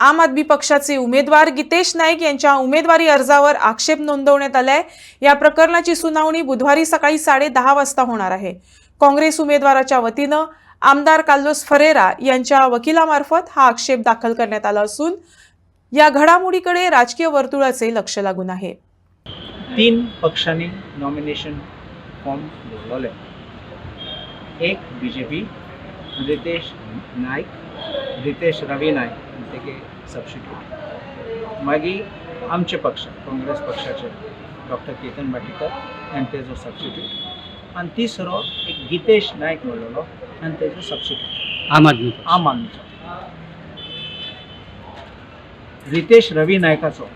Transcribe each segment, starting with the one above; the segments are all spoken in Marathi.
आम आदमी पक्षाचे उमेदवार गीतेश नाईक यांच्या उमेदवारी अर्जावर आक्षेप नोंदवण्यात आलाय। या प्रकरणाची सुनावणी बुधवारी सकाळी 10:30 वाजता होणार आहे। काँग्रेस उमेदवाराच्या वतीनं आमदार कार्लोस फरेरा यांच्या वकिलामार्फत हा आक्षेप दाखल करण्यात आला असून या घडामोडीकडे राजकीय वर्तुळाचे लक्ष लागून आहे। 3 पक्षांनी नॉमिनेशन फॉर्म भरलेले। एक बीजेपी रितेश नाईक, रितेश रवी नाईक तेगे सबस्टिट्यूट, मागीर आमचे पक्ष काँग्रेस पक्षाचे डॉक्टर केतन भाटीकर आनी तेजो सबस्टिट्यूट, आनी तिसरो एक गीतेश नाईक म्हणलेलो आनी तेजो सबस्टिट्यूट आम आदमीचो। रितेश रवी नायकाचो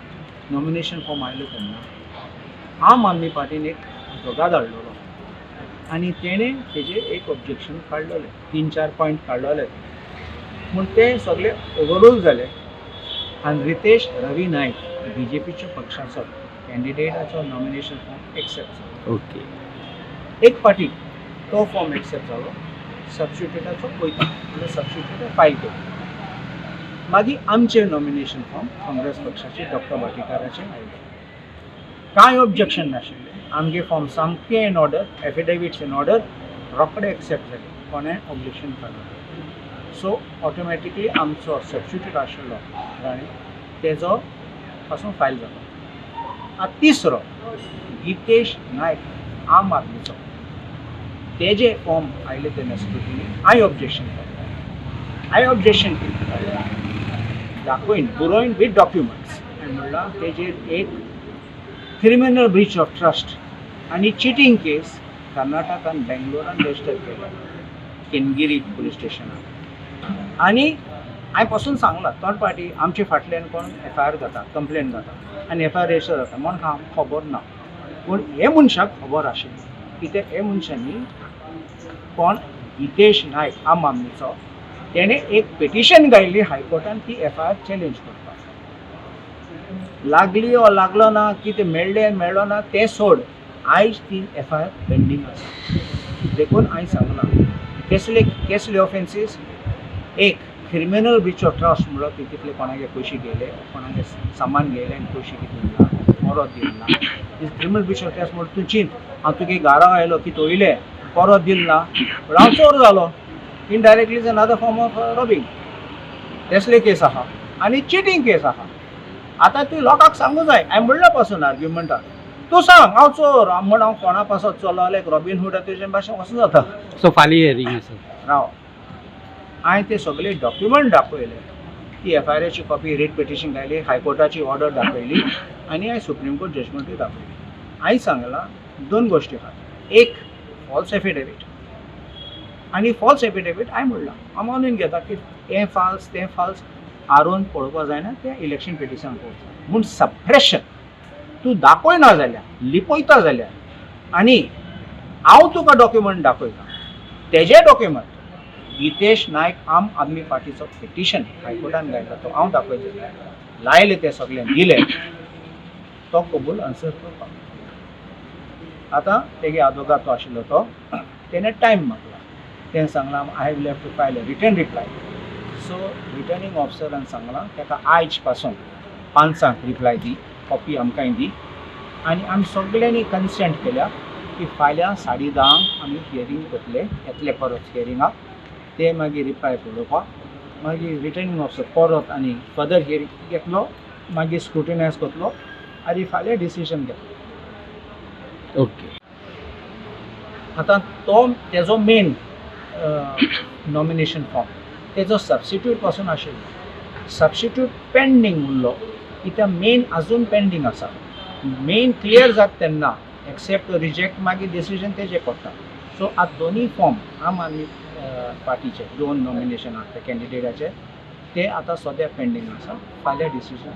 नॉमिनेशन फॉर्म आयलो तेन्ना आम आदमी पार्टीन एक दोगा धाडलेलो आनी तेणें तेजे एक ऑब्जेक्शन काडलेलें, 3-4 पॉयंट काडलेले पूण ते सगळे ओवररूल जाले आनी रितेश रवी नाईक बीजेपीच्या पक्षाचो कॅन्डिडेटाचो नॉमिनेशन फॉर्म एक्सेप्ट जालो। ओके, एक पार्टी तो फॉर्म एक्सेप्ट जालो, सबस्टिट्यूटाचो वयता म्हणजे सबस्टिट्यूट फायल केलो। मागीर आमचे नॉमिनेशन फॉर्म काँग्रेस पक्षाचे डॉक्टर भाटीकाराचे आयले। कांय ऑब्जेक्शन नाशिल्ले, आमगे फॉर्म सामके in order, affidavits in order, रोखडे एक्सेप्ट जाले, कोणें ऑब्जेक्शन काडना। सो ऑटोमॅटिकली आमचो सबस्टिट्यूट आशिल्लो राणी तेजो पासून फायल जालो। तिसरो गीतेश नायक आम आदमीचो, तेजे फॉर्म आयले तेन्ना स्क्रुटिनी हांवें ऑब्जेक्शन केलें। हांवें ऑब्जेक्शन केलें दाखोवन बरोवन विथ डॉक्युमेंट्स हांवें म्हणलां तेजेर एक क्रिमिनल ब्रीच ऑफ ट्रस्ट आनी चिटींग केस कर्नाटकान बेंगलोरान रजिस्टर केल्या केनगिरी पुलीस स्टेशनान। आनी हांवें पासून सांगलां थर्ड पार्टी आमचे फाटल्यान कोण FIR जाता, कंप्लेन जाता आनी FIR रजिस्टर जाता म्हण आमकां खबर ना, पूण हे मनशाक खबर आशिल्ली कित्याक हे मनशांनी कोण गीतेश नायक आम आदमीचो तेणें एक पिटिशन घायल्ली हायकोर्टान ती FIR चॅलेंज करपाक। लागली ओ लागलो ना, कितें मेळ्ळें मेळ्ळो ना तें सोड, आयज ती FIR पेंडींग आसा। देखून हांवें सांगलां कसले ऑफेन्सीस, एक क्रिमिनल ब्रीच ऑफ ट्रस्ट म्हणलो ती कितले कोणागे पयशे गेले, कोणागे सामान गेले आनी पयशे कितें दिना, परत दिना। क्रिमिनल ब्रीच ऑफ ट्रस्ट म्हणटा तूं चिंत, हांव तुगे घरा आयलो की तोयले परत दिना पूण हांव चोर जालो, indirectly is another form of robbing, तसले केस आहा आनी चिटींग केस आहा। आतां तूं लोकांक सांगूं जाय, हांवें म्हणल्या पासून आर्ग्युमेंटान तूं सांग हांव चोर म्हण हांव कोणा पासत चलो लायक रॉबिन हूड तुजे भाशेन वचूं जाता। सो फाल्यां हियरींग आसा। राव, हांवें ते सगळे डॉक्युमेंट दाखयले, ती FIRची कॉपी, रेट पिटिशन घायली, हायकोर्टाची ऑर्डर दाखयली आनी हांवें सुप्रीम कोर्ट जजमेंटूय दाखयली। हांवें सांगलां 2 गोश्टी आसात, एक फॉल्स एफिडेविट आनी फॉल्स एफिडेविट हांवें म्हणलां हांव मानून घेता की हें फॉल्स तें फॉल्स हारोवन पळोवपा जायना, तें इलेक्शन पिटिशन पळोवचें। पूण सप्रेशन तूं दाखयना जाल्यार, लिपयता जाल्यार आनी हांव तुका डॉक्युमेंट दाखयता, तेजे डॉक्युमेंट गीतेश नायक आम आदमी पार्टीचो पिटिशन हायकोर्टान घायला तो हांव दाखयता, लायले ते सगळे दिले, तो कबूल आन्सर करपाक। आतां तेगे आदोगार तो आशिल्लो तो तेणें टायम मागला, तेणें सांगलां I have left to file a written reply. So returning ऑफिसरान सांगलां ताका आयज पासून 5 रिप्लाय दी, कॉपी आमकांय दी आनी आमी सगळ्यांनी कन्सेंट केल्या की फाल्यां 10:30 आमी हियरींग करतले, येतले परत हियरिंगाक, ते मागीर रिप्लाय पळोवपाक, मागीर रिटर्निंग ऑफिसर परत आनी फर्दर हियरींग घेतलो, मागीर स्क्रुटिनायज करतलो आनी फाल्यां डिसिजन घेतलो। ओके, आतां तो तेजो मेन नॉमिनेशन फॉर्म तेजो सबस्टिट्यूट पासून आशिल्लो, सबस्टिट्यूट पेंडींग उरलो, कित्याक मेन आजून पेंडींग आसा। मेन क्लियर जाता तेन्ना एक्सेप्ट रिजेक्ट मागीर डिसिजन तेजे पडटा। सो आतां दोनी फॉर्म आम आदमी पार्टीचे 2 नॉमिनेशन आसा कॅन्डिडेटाचे ते आतां सद्या पेंडींग आसा, फाल्यां डिसिजन